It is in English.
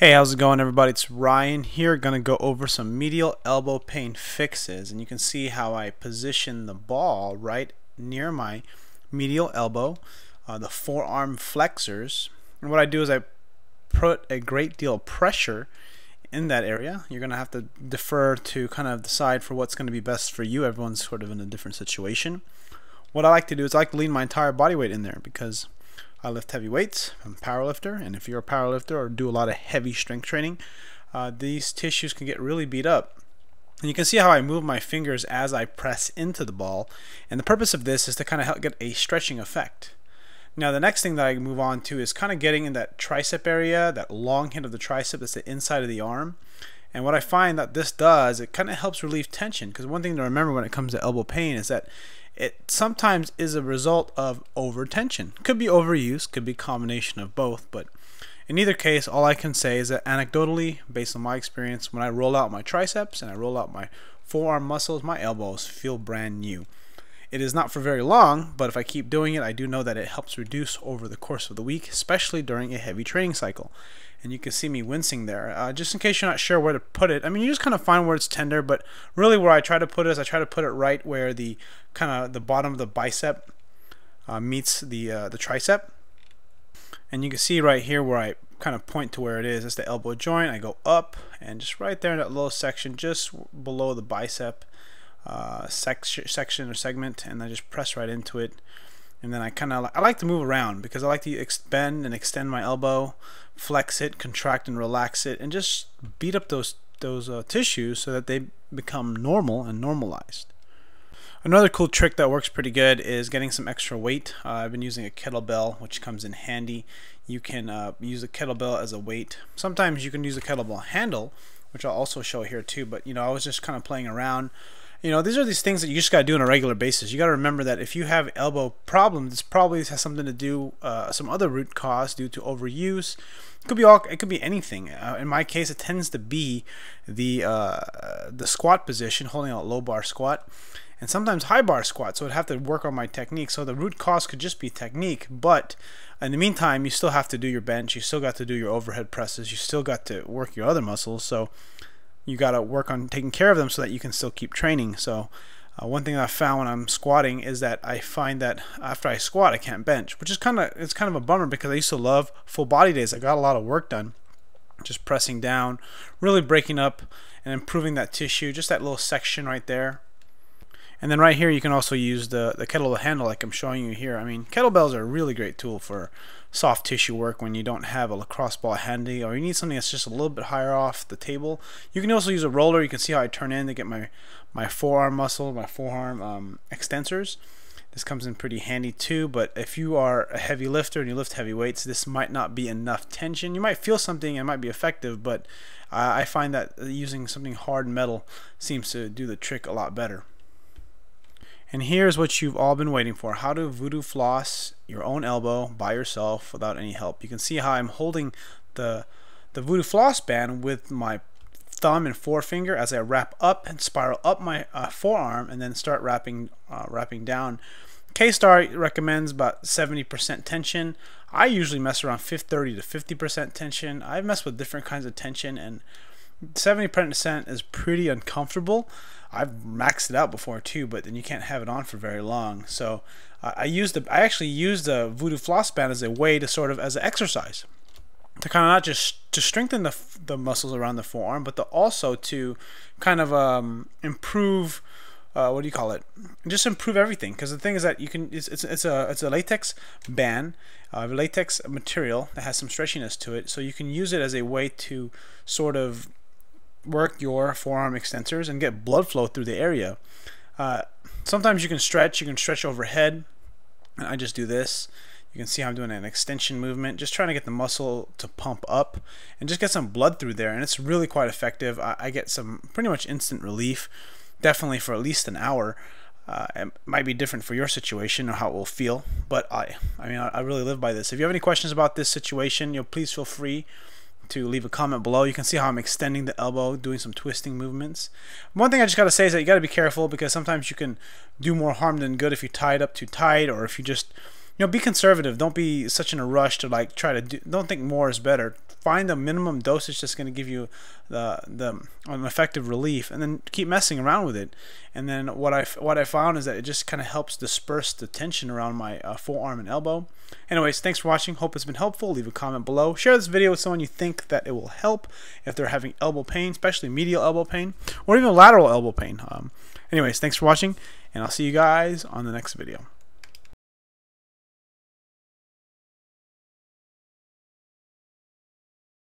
Hey, how's it going, everybody? It's Ryan here, gonna go over some medial elbow pain fixes, and you can see how I position the ball right near my medial elbow, the forearm flexors, and what I do is I put a great deal of pressure in that area. You're gonna have to defer to kind of decide for what's gonna be best for you. Everyone's sort of in a different situation. What I like to do is I like to lean my entire body weight in there because I lift heavy weights. I'm a power lifter, and if you're a power lifter or do a lot of heavy strength training, these tissues can get really beat up. And you can see how I move my fingers as I press into the ball, and the purpose of this is to kind of help get a stretching effect. Now the next thing that I move on to is kind of getting in that tricep area, that long hint of the tricep that's the inside of the arm. And what I find that this does, it kind of helps relieve tension, because one thing to remember when it comes to elbow pain is that it sometimes is a result of overtension. Could be overuse, could be a combination of both, but in either case, all I can say is that anecdotally, based on my experience, when I roll out my triceps and I roll out my forearm muscles, my elbows feel brand new. It is not for very long, but if I keep doing it, I do know that it helps reduce over the course of the week, especially during a heavy training cycle. And you can see me wincing there. Just in case you're not sure where to put it, I mean, you just kind of find where it's tender, but really where I try to put it is I try to put it right where the kind of the bottom of the bicep meets the tricep. And you can see right here where I kind of point to where it is. That's the elbow joint. I go up, and just right there in that little section, just below the bicep section or segment, and I just press right into it. And then I like to move around because I like to expand and extend my elbow, flex it, contract and relax it, and just beat up those tissues so that they become normal and normalized. Another cool trick that works pretty good is getting some extra weight. I've been using a kettlebell, which comes in handy. You can use a kettlebell as a weight. Sometimes you can use a kettlebell handle, which I'll also show here too, but I was just kind of playing around. These are these things that you just got to do on a regular basis. You got to remember that if you have elbow problems, this probably has something to do, some other root cause due to overuse. It could be anything. In my case, it tends to be the squat position, holding out low bar squat, and sometimes high bar squat. So I'd have to work on my technique. So the root cause could just be technique, but in the meantime, you still have to do your bench. You still got to do your overhead presses. You still got to work your other muscles. So you got to work on taking care of them so that you can still keep training. So one thing I found when I'm squatting is that I find that after I squat, I can't bench, which is kind of a bummer because I used to love full body days. I got a lot of work done just pressing down, really breaking up and improving that tissue, just that little section right there. And then right here, you can also use the kettlebell handle like I'm showing you here. I mean, kettlebells are a really great tool for soft tissue work when you don't have a lacrosse ball handy, or you need something that's just a little bit higher off the table. You can also use a roller. You can see how I turn in to get my forearm muscle, my forearm extensors. This comes in pretty handy too, but if you are a heavy lifter and you lift heavy weights, this might not be enough tension. You might feel something and it might be effective, but I find that using something hard metal seems to do the trick a lot better. And here's what you've all been waiting for: how to voodoo floss your own elbow by yourself without any help. You can see how I'm holding the voodoo floss band with my thumb and forefinger as I wrap up and spiral up my forearm, and then start wrapping down. K-Star recommends about 70% tension. I usually mess around 30 to 50% tension. I've messed with different kinds of tension, and 70% is pretty uncomfortable. I've maxed it out before too, but then you can't have it on for very long. So I actually used the voodoo floss band as a way to sort of as an exercise to kind of not just to strengthen the muscles around the forearm, but also to kind of improve what do you call it? Just improve everything. Because the thing is that you can it's a latex band, latex material that has some stretchiness to it, so you can use it as a way to sort of work your forearm extensors and get blood flow through the area. Sometimes you can stretch overhead, and I just do this. You can see how I'm doing an extension movement, just trying to get the muscle to pump up and just get some blood through there, and it's really quite effective. I get some pretty much instant relief, definitely for at least an hour. It might be different for your situation or how it will feel, but I really live by this. If you have any questions about this situation, please feel free to leave a comment below. You can see how I'm extending the elbow, doing some twisting movements. One thing I just got to say is that you got to be careful, because sometimes you can do more harm than good if you tie it up too tight, or if you just be conservative. Don't be such in a rush to don't think more is better. find a minimum dosage that's going to give you an effective relief, and then keep messing around with it. And then what I found is that it just kind of helps disperse the tension around my forearm and elbow. Anyways, thanks for watching. Hope it's been helpful. Leave a comment below. Share this video with someone you think that it will help if they're having elbow pain, especially medial elbow pain or even lateral elbow pain. Anyways, thanks for watching, and I'll see you guys on the next video.